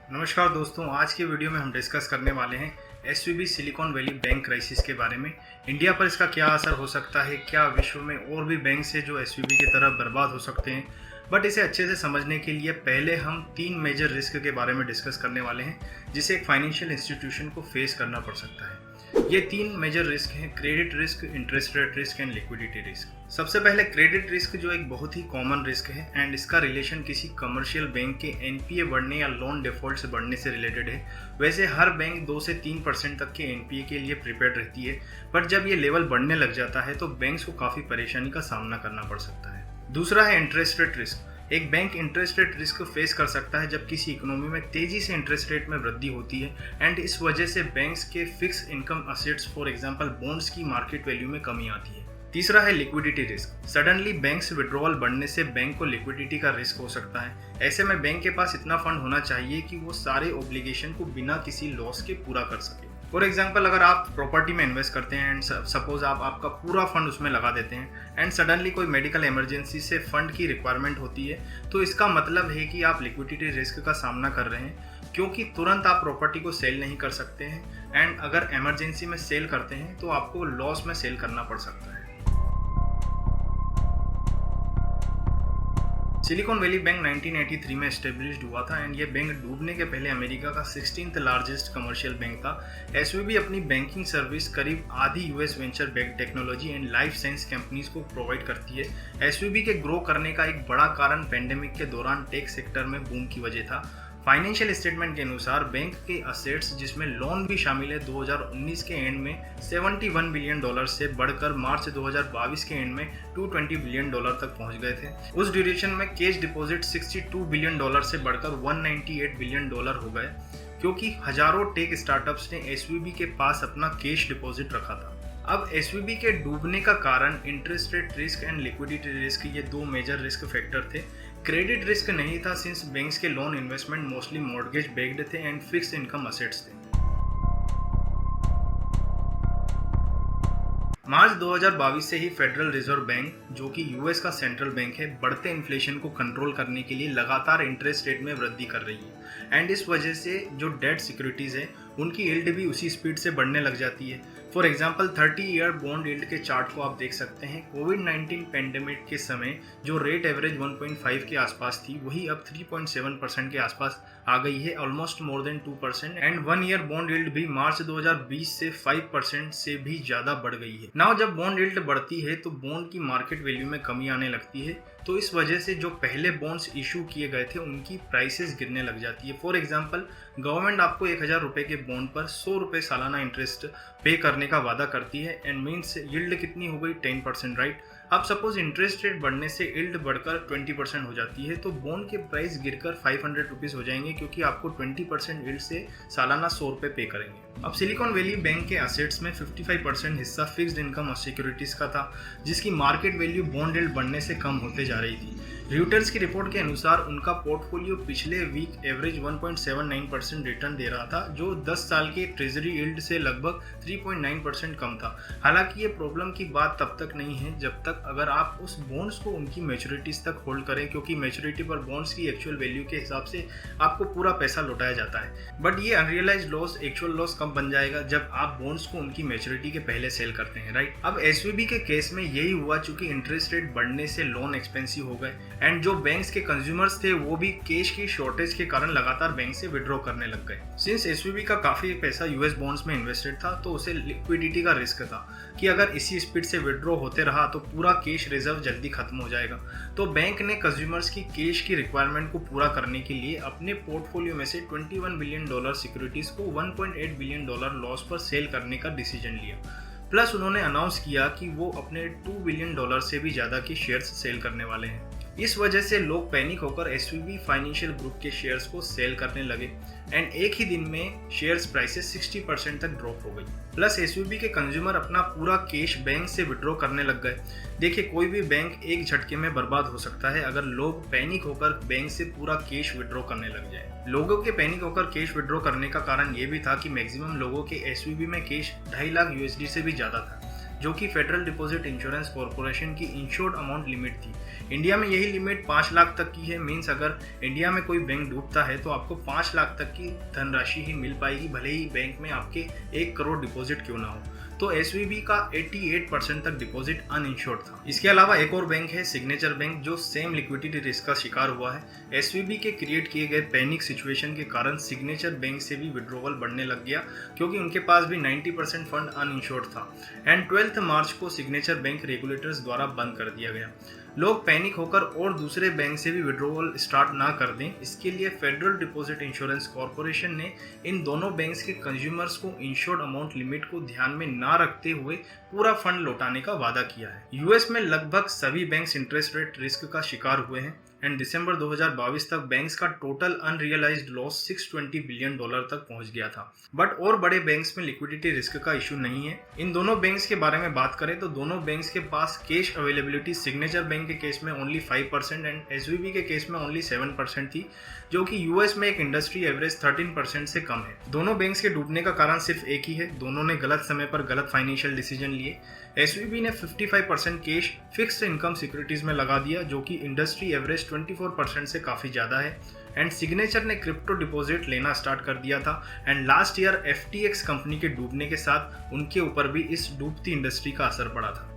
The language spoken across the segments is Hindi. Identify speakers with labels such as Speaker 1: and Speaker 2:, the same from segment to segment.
Speaker 1: नमस्कार दोस्तों, आज के वीडियो में हम डिस्कस करने वाले हैं SVB silicon valley bank crisis के बारे में। इंडिया पर इसका क्या असर हो सकता है, क्या विश्व में और भी बैंक है जो एसवीबी की तरह बर्बाद हो सकते हैं। बट इसे अच्छे से समझने के लिए पहले हम 3 मेजर रिस्क के बारे में डिस्कस करने वाले हैं जिसे एक फाइनेंशियल इंस्टीट्यूशन को फेस करना पड़ सकता है। ये 3 मेजर रिस्क हैं: credit risk, interest rate risk and liquidity risk. सबसे पहले क्रेडिट रिस्क, जो एक बहुत ही कॉमन रिस्क है एंड इसका रिलेशन किसी कमर्शियल बैंक के एनपीए बढ़ने या लोन डिफॉल्ट से बढ़ने से रिलेटेड है। वैसे हर बैंक 2 से 3% तक के एनपीए के लिए प्रिपेयर्ड रहती है, बट जब ये लेवल बढ़ने लग जाता है तो बैंक्स को काफ़ी परेशानी का सामना करना पड़ सकता है। दूसरा है इंटरेस्ट रेट रिस्क। एक bank interest rate risk face कर सकता है जब किसी इकोनॉमी में तेजी से इंटरेस्ट रेट में वृद्धि होती है एंड इस वजह से बैंक्स के fix income assets for example bonds की मार्केट वैल्यू में कमी आती है। तीसरा है liquidity risk. Suddenly banks withdrawal बढ़ने से बैंक को लिक्विडिटी का रिस्क हो सकता है। ऐसे में बैंक के पास इतना फंड होना चाहिए कि वो सारे ऑब्लिगेशन को बिना किसी लॉस के पूरा कर सके। फॉर एग्जाम्पल, अगर आप प्रॉपर्टी में इन्वेस्ट करते हैं एंड सपोज आप आपका पूरा फंड उसमें लगा देते हैं एंड सडनली कोई मेडिकल इमरजेंसी से फंड की रिक्वायरमेंट होती है, तो इसका मतलब है कि आप लिक्विडिटी रिस्क का सामना कर रहे हैं, क्योंकि तुरंत आप प्रॉपर्टी को सेल नहीं कर सकते हैं एंड अगर इमरजेंसी में सेल करते हैं तो आपको लॉस में सेल करना पड़ सकता है। सिलिकॉन वैली बैंक 1983 में एस्टेब्लिश्ड हुआ था एंड ये बैंक डूबने के पहले अमेरिका का 16th लार्जेस्ट कमर्शियल बैंक था। एसवीबी अपनी बैंकिंग सर्विस करीब आधी US venture bank technology and life science companies को प्रोवाइड करती है। एसवीबी के ग्रो करने का एक बड़ा कारण पेंडेमिक के दौरान टेक सेक्टर में बूम की वजह था। फाइनेंशियल स्टेटमेंट के अनुसार बैंक के असेट्स, जिसमें लोन भी शामिल है, 2019 के एंड में $71 बिलियन से बढ़कर मार्च 2022 के एंड में $220 बिलियन तक पहुंच गए थे। उस ड्यूरेशन में कैश डिपॉजिट $62 बिलियन से बढ़कर $198 बिलियन हो गए, क्योंकि हजारों टेक स्टार्टअप्स ने एसवीबी के पास अपना कैश डिपॉजिट रखा था। अब एसवीबी के डूबने का कारण interest rate risk and liquidity risk, ये 2 मेजर रिस्क फैक्टर थे। क्रेडिट रिस्क नहीं था सिंस बैंक्स के loan investment mostly mortgage based थे एंड फिक्स्ड इनकम असेट्स थे। मार्च 2022 से ही फेडरल रिजर्व बैंक, जो कि यूएस का सेंट्रल बैंक है, बढ़ते इन्फ्लेशन को कंट्रोल करने के लिए लगातार इंटरेस्ट रेट में वृद्धि कर रही है एंड इस वजह से जो डेट सिक्योरिटीज़ है उनकी यील्ड भी उसी स्पीड से बढ़ने लग जाती है। फॉर एग्जांपल 30-ईयर बॉन्ड यील्ड के चार्ट को आप देख सकते हैं। कोविड-19 पेंडेमिक के समय जो रेट एवरेज 1.5 के आसपास थी, वही अब 3.7% के आसपास आ गई है, almost more than 2%। And 1 year bond yield भी मार्च 2020 से 5% से भी ज़्यादा बढ़ गई है। नाउ जब बॉन्ड यील्ड बढ़ती है तो बॉन्ड की मार्केट वैल्यू में कमी आने लगती है, तो इस वजह से जो पहले बॉन्ड्स इशू किए गए थे उनकी प्राइसेस गिरने लग जाती है। फॉर एग्जांपल, गवर्नमेंट आपको 1000 रुपये के बॉन्ड पर 100 रुपये सालाना इंटरेस्ट पे करने का वादा करती है एंड मीन्स यील्ड कितनी हो गई, 10%, राइट। अब सपोज इंटरेस्ट रेट बढ़ने से यील्ड बढ़कर 20% हो जाती है, तो बॉन्ड के प्राइस गिरकर 500 रुपीज़ हो जाएंगे, क्योंकि आपको 20% यील्ड से सालाना 100 रुपये पे करेंगे। अब सिलिकॉन वैली बैंक के असेट्स में 55% हिस्सा फिक्स्ड इनकम और सिक्योरिटीज़ का था, जिसकी मार्केट वैल्यू बॉन्ड यील्ड बढ़ने से कम होते जा रही थी। रॉयटर्स की रिपोर्ट के अनुसार उनका पोर्टफोलियो पिछले वीक एवरेज 1.79% रिटर्न दे रहा था, जो 10 साल के ट्रेजरी यील्ड से लगभग 3.9% कम था। हालांकि ये प्रॉब्लम की बात तब तक नहीं है जब तक अगर आप उस बॉन्ड्स को उनकी मैच्योरिटीज तक होल्ड करें, क्योंकि मैच्योरिटी पर बॉन्ड्स की एक्चुअल वैल्यू के हिसाब से आपको पूरा पैसा लौटाया जाता है। बट ये अनरियलाइज्ड लॉस एक्चुअल लॉस कब बन जाएगा, जब आप बॉन्ड्स को उनकी मैच्योरिटी के पहले सेल करते हैं, राइट। अब एसवीबी के केस में यही हुआ, चूंकि इंटरेस्ट रेट बढ़ने से लोन एक्सपेंसिव हो गए एंड जो बैंक्स के कंज्यूमर्स थे वो भी कैश की शॉर्टेज के कारण लगातार बैंक से विड्रॉ करने लग गए। सिंस एसवीबी का काफी पैसा यूएस बॉन्ड्स में इन्वेस्टेड था, तो उसे लिक्विडिटी का रिस्क था कि अगर इसी स्पीड से विड्रॉ होते रहा तो पूरा कैश रिजर्व जल्दी खत्म हो जाएगा। तो बैंक ने कंज्यूमर्स की कैश की रिक्वायरमेंट को पूरा करने के लिए अपने पोर्टफोलियो में से $21 बिलियन सिक्योरिटीज को $1.8 बिलियन लॉस पर सेल करने का डिसीजन लिया। प्लस उन्होंने अनाउंस किया कि वो अपने $2 बिलियन से भी ज़्यादा के शेयर्स सेल करने वाले हैं। इस वजह से लोग पैनिक होकर एसवीबी फाइनेंशियल ग्रुप के शेयर्स को सेल करने लगे एंड एक ही दिन में शेयर्स प्राइसेस 60% तक ड्रॉप हो गई। प्लस एसवीबी के कंज्यूमर अपना पूरा कैश बैंक से विड्रॉ करने लग गए। देखिए, कोई भी बैंक एक झटके में बर्बाद हो सकता है अगर लोग पैनिक होकर बैंक से पूरा कैश विड्रॉ करने लग जाए। लोगों के पैनिक होकर कैश विड्रॉ करने का कारण ये भी था कि मैक्सिमम लोगों के एसवीबी में कैश 2.5 लाख USD से भी ज़्यादा था। जो कि फेडरल डिपॉजिट इंश्योरेंस कॉर्पोरेशन की इंश्योर्ड अमाउंट लिमिट थी। इंडिया में यही लिमिट 5 लाख तक की है। मीन्स अगर इंडिया में कोई बैंक डूबता है तो आपको 5 लाख तक की धनराशि ही मिल पाएगी, भले ही बैंक में आपके 1 करोड़ डिपॉजिट क्यों ना हो। तो एसवीबी का 88% तक डिपॉजिट अनइंश्योर्ड था। इसके अलावा एक और बैंक है सिग्नेचर बैंक, जो सेम लिक्विडिटी रिस्क का शिकार हुआ है। एसवीबी के क्रिएट किए गए पैनिक सिचुएशन के कारण सिग्नेचर बैंक से भी विड्रॉवल बढ़ने लग गया, क्योंकि उनके पास भी 90% फंड अनइंश्योर्ड था। एंड 12 मार्च को सिग्नेचर बैंक रेगुलेटर्स द्वारा बंद कर दिया गया। लोग पैनिक होकर और दूसरे बैंक से भी विड्रॉवल स्टार्ट ना कर दें, इसके लिए फेडरल डिपॉजिट इंश्योरेंस कॉर्पोरेशन ने इन दोनों बैंक्स के कंज्यूमर्स को इंश्योर्ड अमाउंट लिमिट को ध्यान में ना रखते हुए पूरा फंड लौटाने का वादा किया है। यूएस में लगभग सभी बैंक्स इंटरेस्ट रेट रिस्क का शिकार हुए हैं एंड दिसंबर 2022 तक बैंक्स का टोटल अनरियलाइज्ड लॉस $620 बिलियन तक पहुंच गया था। बट और बड़े बैंक्स में लिक्विडिटी रिस्क का इशू नहीं है। इन दोनों बैंक्स के बारे में बात करें तो दोनों बैंक्स के पास कैश अवेलेबिलिटी सिग्नेचर बैंक के केस में ओनली 5% एंड एसवीबी के केस में ओनली 7% थी, जो कि यूएस में एक इंडस्ट्री एवरेज 13% से कम है। दोनों बैंक्स के डूबने का कारण सिर्फ एक ही है, दोनों ने गलत समय पर गलत फाइनेंशियल डिसीजन लिए। एसवीबी ने 55% कैश फिक्स्ड इनकम सिक्योरिटीज में लगा दिया, जो कि इंडस्ट्री एवरेज 24% से काफ़ी ज़्यादा है। एंड सिग्नेचर ने क्रिप्टो डिपॉजिट लेना स्टार्ट कर दिया था and last year FTX company के डूबने के साथ उनके ऊपर भी इस डूबती इंडस्ट्री का असर पड़ा था।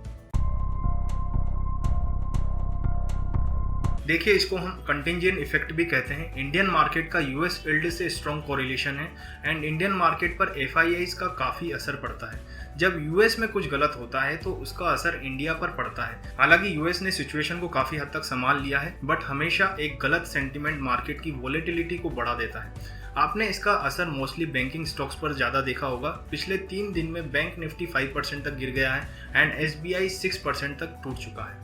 Speaker 1: देखिए, इसको हम कंटिंजेंट इफेक्ट भी कहते हैं। इंडियन मार्केट का यूएस यील्ड से स्ट्रॉन्ग कोरिलेशन है एंड इंडियन मार्केट पर एफआईआईज का काफ़ी असर पड़ता है। जब यूएस में कुछ गलत होता है तो उसका असर इंडिया पर पड़ता है। हालांकि यूएस ने सिचुएशन को काफ़ी हद तक संभाल लिया है, बट हमेशा एक गलत सेंटिमेंट मार्केट की वोलेटिलिटी को बढ़ा देता है। आपने इसका असर मोस्टली बैंकिंग स्टॉक्स पर ज़्यादा देखा होगा। पिछले 3 दिन में बैंक निफ्टी 5% तक गिर गया है एंड एसबीआई 6% तक टूट चुका है।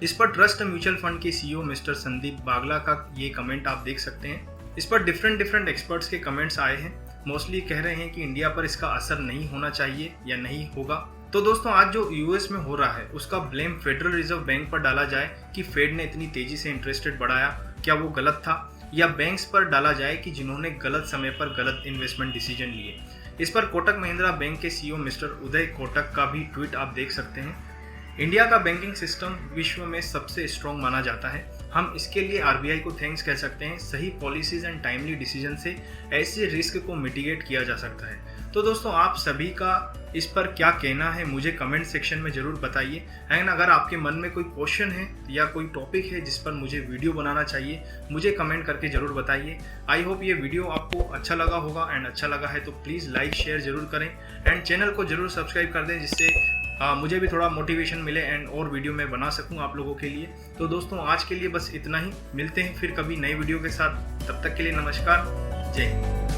Speaker 1: इस पर ट्रस्ट म्यूचुअल फंड के सीईओ मिस्टर संदीप बागला का ये कमेंट आप देख सकते हैं। इस पर डिफरेंट एक्सपर्ट्स के कमेंट्स आए हैं। मोस्टली कह रहे हैं कि इंडिया पर इसका असर नहीं होना चाहिए या नहीं होगा। तो दोस्तों, आज जो यूएस में हो रहा है उसका ब्लेम फेडरल रिजर्व बैंक पर डाला जाए कि फेड ने इतनी तेजी से इंटरेस्ट रेट बढ़ाया, क्या वो गलत था, या बैंक्स पर डाला जाए कि जिन्होंने गलत समय पर गलत इन्वेस्टमेंट डिसीजन लिए। इस पर कोटक महिंद्रा बैंक के सीईओ मिस्टर उदय कोटक का भी ट्वीट आप देख सकते हैं। इंडिया का बैंकिंग सिस्टम विश्व में सबसे स्ट्रॉन्ग माना जाता है। हम इसके लिए आरबीआई को थैंक्स कह सकते हैं। सही पॉलिसीज एंड टाइमली डिसीजन से ऐसे रिस्क को मिटिगेट किया जा सकता है। तो दोस्तों, आप सभी का इस पर क्या कहना है मुझे कमेंट सेक्शन में ज़रूर बताइए। एंड अगर आपके मन में कोई क्वेश्चन है या कोई टॉपिक है जिस पर मुझे वीडियो बनाना चाहिए, मुझे कमेंट करके ज़रूर बताइए। आई होप ये वीडियो आपको अच्छा लगा होगा एंड अच्छा लगा है तो प्लीज़ लाइक शेयर ज़रूर करें एंड चैनल को ज़रूर सब्सक्राइब कर दें, जिससे मुझे भी थोड़ा मोटिवेशन मिले एंड और वीडियो मैं बना सकूं आप लोगों के लिए। तो दोस्तों, आज के लिए बस इतना ही। मिलते हैं फिर कभी नई वीडियो के साथ। तब तक के लिए नमस्कार, जय हिंद।